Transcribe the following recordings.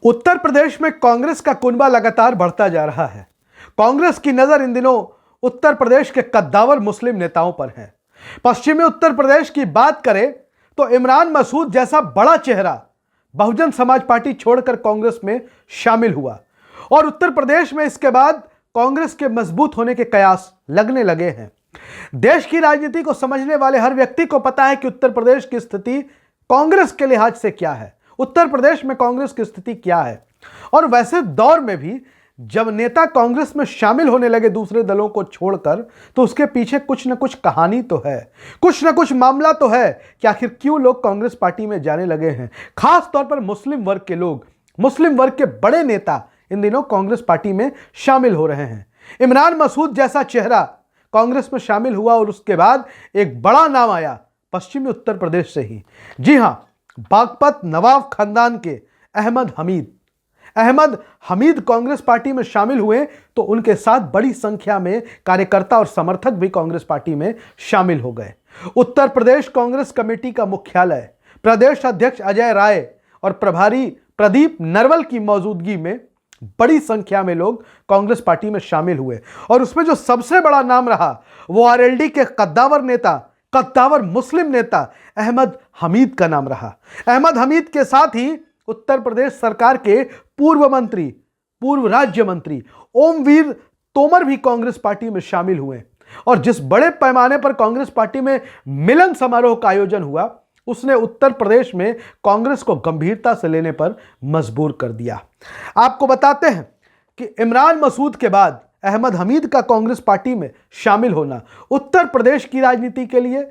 उत्तर प्रदेश में कांग्रेस का कुनबा लगातार बढ़ता जा रहा है। कांग्रेस की नजर इन दिनों उत्तर प्रदेश के कद्दावर मुस्लिम नेताओं पर है। पश्चिमी उत्तर प्रदेश की बात करें तो इमरान मसूद जैसा बड़ा चेहरा बहुजन समाज पार्टी छोड़कर कांग्रेस में शामिल हुआ और उत्तर प्रदेश में इसके बाद कांग्रेस के मजबूत होने के कयास लगने लगे हैं। देश की राजनीति को समझने वाले हर व्यक्ति को पता है कि उत्तर प्रदेश की स्थिति कांग्रेस के लिहाज से क्या है, उत्तर प्रदेश में कांग्रेस की स्थिति क्या है। और वैसे दौर में भी जब नेता कांग्रेस में शामिल होने लगे दूसरे दलों को छोड़कर, तो उसके पीछे कुछ न कुछ कहानी तो है, कुछ न कुछ मामला तो है कि आखिर क्यों लोग कांग्रेस पार्टी में जाने लगे हैं। खास तौर पर मुस्लिम वर्ग के लोग, मुस्लिम वर्ग के बड़े नेता इन दिनों कांग्रेस पार्टी में शामिल हो रहे हैं। इमरान मसूद जैसा चेहरा कांग्रेस में शामिल हुआ और उसके बाद एक बड़ा नाम आया पश्चिमी उत्तर प्रदेश से ही। जी हां, बागपत नवाब खानदान के अहमद हमीद कांग्रेस पार्टी में शामिल हुए तो उनके साथ बड़ी संख्या में कार्यकर्ता और समर्थक भी कांग्रेस पार्टी में शामिल हो गए। उत्तर प्रदेश कांग्रेस कमेटी का मुख्यालय, प्रदेश अध्यक्ष अजय राय और प्रभारी प्रदीप नरवल की मौजूदगी में बड़ी संख्या में लोग कांग्रेस पार्टी में शामिल हुए और उसमें जो सबसे बड़ा नाम रहा वो आरएलडी के कद्दावर मुस्लिम नेता अहमद हमीद का नाम रहा। अहमद हमीद के साथ ही उत्तर प्रदेश सरकार के पूर्व राज्य मंत्री ओमवीर तोमर भी कांग्रेस पार्टी में शामिल हुए और जिस बड़े पैमाने पर कांग्रेस पार्टी में मिलन समारोह का आयोजन हुआ उसने उत्तर प्रदेश में कांग्रेस को गंभीरता से लेने पर मजबूर कर दिया। आपको बताते हैं कि इमरान मसूद के बाद अहमद हमीद का कांग्रेस पार्टी में शामिल होना उत्तर प्रदेश की राजनीति के लिए,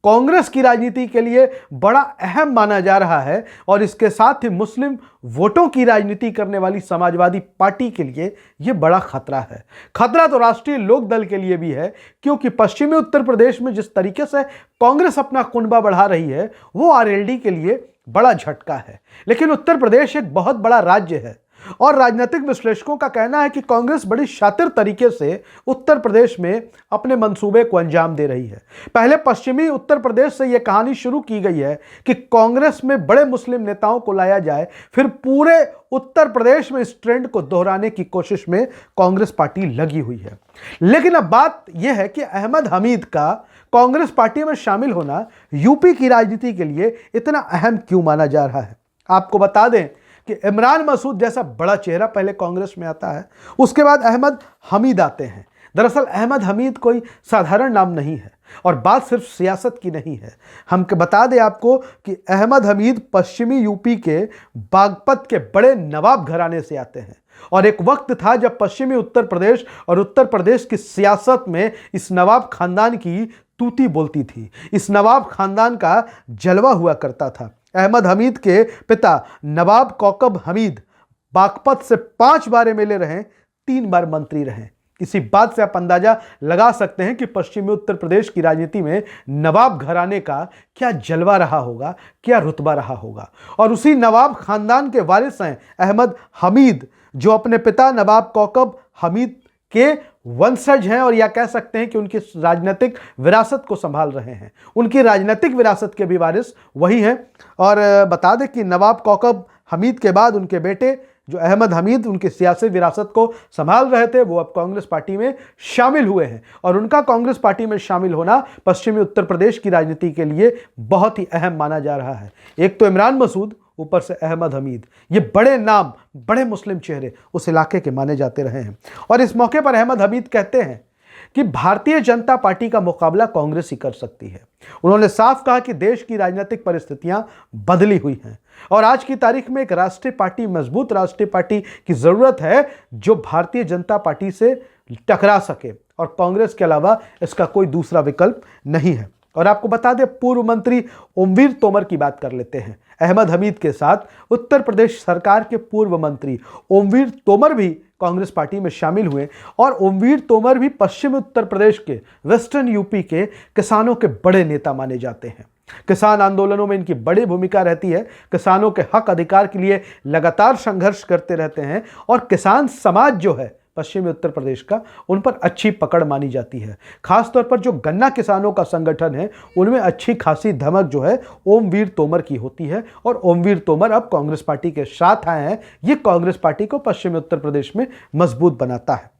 कांग्रेस की राजनीति के लिए बड़ा अहम माना जा रहा है और इसके साथ ही मुस्लिम वोटों की राजनीति करने वाली समाजवादी पार्टी के लिए यह बड़ा खतरा है। खतरा तो राष्ट्रीय लोक दल के लिए भी है, क्योंकि पश्चिमी उत्तर प्रदेश में जिस तरीके से कांग्रेस अपना कुनबा बढ़ा रही है वो आरएलडी के लिए बड़ा झटका है। लेकिन उत्तर प्रदेश एक बहुत बड़ा राज्य है और राजनीतिक विश्लेषकों का कहना है कि कांग्रेस बड़ी शातिर तरीके से उत्तर प्रदेश में अपने मंसूबे को अंजाम दे रही है। पहले पश्चिमी उत्तर प्रदेश से यह कहानी शुरू की गई है कि कांग्रेस में बड़े मुस्लिम नेताओं को लाया जाए, फिर पूरे उत्तर प्रदेश में इस ट्रेंड को दोहराने की कोशिश में कांग्रेस पार्टी लगी हुई है। लेकिन अब बात यह है कि अहमद हमीद का कांग्रेस पार्टी में शामिल होना यूपी की राजनीति के लिए इतना अहम क्यों माना जा रहा है। आपको बता दें कि इमरान मसूद जैसा बड़ा चेहरा पहले कांग्रेस में आता है, उसके बाद अहमद हमीद आते हैं। दरअसल अहमद हमीद कोई साधारण नाम नहीं है और बात सिर्फ सियासत की नहीं है। हम बता दें आपको कि अहमद हमीद पश्चिमी यूपी के बागपत के बड़े नवाब घराने से आते हैं और एक वक्त था जब पश्चिमी उत्तर प्रदेश और उत्तर प्रदेश की सियासत में इस नवाब खानदान की तूती बोलती थी। इस नवाब खानदान का जलवा हुआ करता था। अहमद हमीद के पिता नवाब कौकब हमीद बागपत से 5 बार एमएलए रहे, 3 बार मंत्री रहे। इसी बात से आप अंदाजा लगा सकते हैं कि पश्चिमी उत्तर प्रदेश की राजनीति में नवाब घराने का क्या जलवा रहा होगा, क्या रुतबा रहा होगा। और उसी नवाब खानदान के वारिस हैं अहमद हमीद, जो अपने पिता नवाब कौकब हमीद के वंशज हैं और या कह सकते हैं कि उनकी राजनीतिक विरासत को संभाल रहे हैं। उनकी राजनीतिक विरासत के भी वारिस वही हैं। और बता दें कि नवाब कौकब हमीद के बाद उनके बेटे जो अहमद हमीद उनकी सियासी विरासत को संभाल रहे थे, वो अब कांग्रेस पार्टी में शामिल हुए हैं और उनका कांग्रेस पार्टी में शामिल होना पश्चिमी उत्तर प्रदेश की राजनीति के लिए बहुत ही अहम माना जा रहा है। एक तो इमरान मसूद, ऊपर से अहमद हमीद, ये बड़े नाम, बड़े मुस्लिम चेहरे उस इलाके के माने जाते रहे हैं। और इस मौके पर अहमद हमीद कहते हैं कि भारतीय जनता पार्टी का मुकाबला कांग्रेस ही कर सकती है। उन्होंने साफ कहा कि देश की राजनीतिक परिस्थितियां बदली हुई हैं और आज की तारीख में एक राष्ट्रीय पार्टी, मजबूत राष्ट्रीय पार्टी की जरूरत है जो भारतीय जनता पार्टी से टकरा सके और कांग्रेस के अलावा इसका कोई दूसरा विकल्प नहीं है। और आपको बता दें, पूर्व मंत्री ओमवीर तोमर की बात कर लेते हैं। अहमद हमीद के साथ उत्तर प्रदेश सरकार के पूर्व मंत्री ओमवीर तोमर भी कांग्रेस पार्टी में शामिल हुए और ओमवीर तोमर भी पश्चिमी उत्तर प्रदेश के वेस्टर्न यूपी के किसानों के बड़े नेता माने जाते हैं। किसान आंदोलनों में इनकी बड़ी भूमिका रहती है। किसानों के हक अधिकार के लिए लगातार संघर्ष करते रहते हैं और किसान समाज जो है पश्चिमी उत्तर प्रदेश का, उन पर अच्छी पकड़ मानी जाती है। खासतौर पर जो गन्ना किसानों का संगठन है उनमें अच्छी खासी धमक जो है ओमवीर तोमर की होती है, और ओमवीर तोमर अब कांग्रेस पार्टी के साथ आए हैं। ये कांग्रेस पार्टी को पश्चिमी उत्तर प्रदेश में मजबूत बनाता है।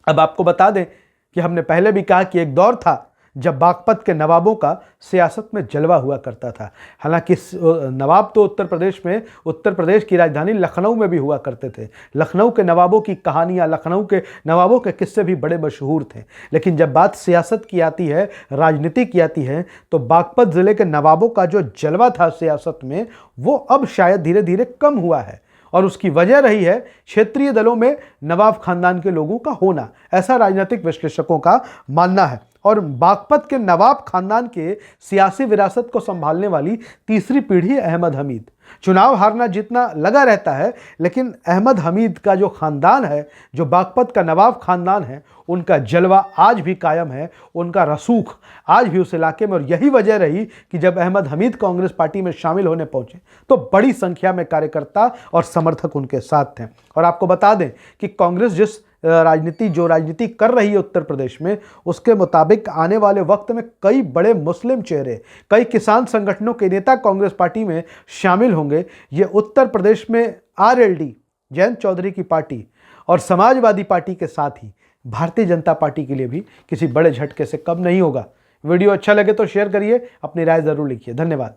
अब आपको बता दें कि हमने पहले भी कहा कि एक दौर था जब बागपत के नवाबों का सियासत में जलवा हुआ करता था। हालांकि नवाब तो उत्तर प्रदेश की राजधानी लखनऊ में भी हुआ करते थे। लखनऊ के नवाबों की कहानियां, लखनऊ के नवाबों के किस्से भी बड़े मशहूर थे। लेकिन जब बात सियासत की आती है, राजनीति की आती है, तो बागपत जिले के नवाबों का जो जलवा था सियासत में, वो अब शायद धीरे धीरे कम हुआ है। और उसकी वजह रही है क्षेत्रीय दलों में नवाब खानदान के लोगों का होना, ऐसा राजनीतिक विश्लेषकों का मानना है। और बागपत के नवाब खानदान के सियासी विरासत को संभालने वाली तीसरी पीढ़ी अहमद हमीद। चुनाव हारना जीतना लगा रहता है, लेकिन अहमद हमीद का जो खानदान है, जो बागपत का नवाब खानदान है, उनका जलवा आज भी कायम है, उनका रसूख आज भी उस इलाके में। और यही वजह रही कि जब अहमद हमीद कांग्रेस पार्टी में शामिल होने पहुंचे तो बड़ी संख्या में कार्यकर्ता और समर्थक उनके साथ थे। और आपको बता दें कि कांग्रेस जो राजनीति कर रही है उत्तर प्रदेश में, उसके मुताबिक आने वाले वक्त में कई बड़े मुस्लिम चेहरे, कई किसान संगठनों के नेता कांग्रेस पार्टी में शामिल होंगे। ये उत्तर प्रदेश में आरएलडी, जयंत चौधरी की पार्टी और समाजवादी पार्टी के साथ ही भारतीय जनता पार्टी के लिए भी किसी बड़े झटके से कम नहीं होगा। वीडियो अच्छा लगे तो शेयर करिए, अपनी राय जरूर लिखिए। धन्यवाद।